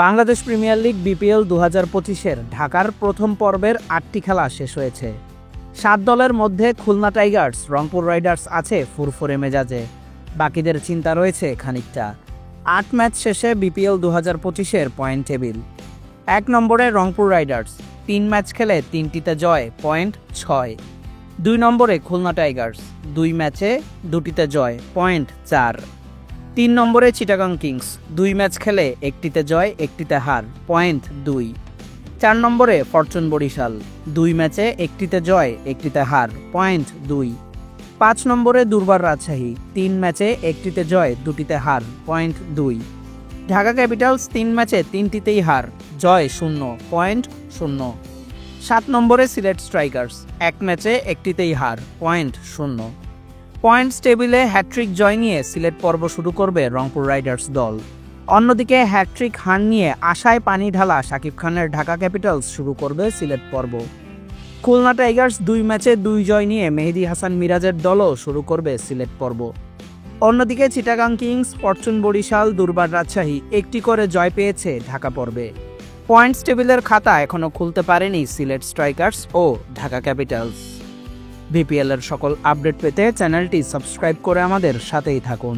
Bangladesh premier league BPL 2025-এর ঢাকার প্রথম পর্বের 8টি খেলা শেষ হয়েছে। 7 দলের মধ্যে খুলনা টাইগার্স, রংপুর রাইডার্স আছে ফুরফুরে মেজাজে, বাকিদের চিন্তা রয়েছে খানিকটা। 8 ম্যাচ শেষে বিপিএল 2025-এর পয়েন্ট টেবিল। 1 নম্বরে রংপুর রাইডার্স, 3 ম্যাচ খেলে 3টিতে জয়, পয়েন্ট 6। 2 নম্বরে খুলনা টাইগার্স, 2 ম্যাচে 2টিতে জয়, পয়েন্ট 4। 3 নম্বরে চিটাগাং কিংস, 2 ম্যাচ খেলে 1টিতে জয়, 1টিতে হার, পয়েন্ট 2। 4 নম্বরে ফরচুন বরিশাল, 2 ম্যাচে 1টিতে জয়, 1টিতে হার, পয়েন্ট 2। 5 নম্বরে দুর্বার রাজশাহী, 3 ম্যাচে 1টিতে জয়, 2টিতে হার, পয়েন্ট 2। ঢাকা ক্যাপিটালস 3 ম্যাচে 3টিতেই হার, জয় 0, পয়েন্ট 0। 7 নম্বরে সিলেট স্ট্রাইকার্স, 1 ম্যাচে 1টিতেই হার, পয়েন্ট 0। পয়েন্টস টেবিলে হ্যাট্রিক জয় নিয়ে সিলেট পর্ব শুরু করবে রংপুর রাইডার্স দল। অন্যদিকে হ্যাট্রিক হার নিয়ে আশায় পানি ঢালা শাকিব খানের ঢাকা ক্যাপিটালস শুরু করবে সিলেট পর্ব। খুলনা টাইগার্স 2 ম্যাচে 2 জয় নিয়ে মেহেদী হাসান মিরাজের দলও শুরু করবে সিলেট পর্ব। অন্যদিকে চিটাগাং কিংস, ফরচুন বরিশাল, দুর্বার রাজশাহী 1টি করে জয় পেয়েছে ঢাকা পর্বে। পয়েন্টস টেবিলের খাতা এখনও খুলতে পারেনি সিলেট স্ট্রাইকার্স ও ঢাকা ক্যাপিটালস। বিপিএল এর সকল আপডেট পেতে চ্যানেলটি সাবস্ক্রাইব করে আমাদের সাথেই থাকুন।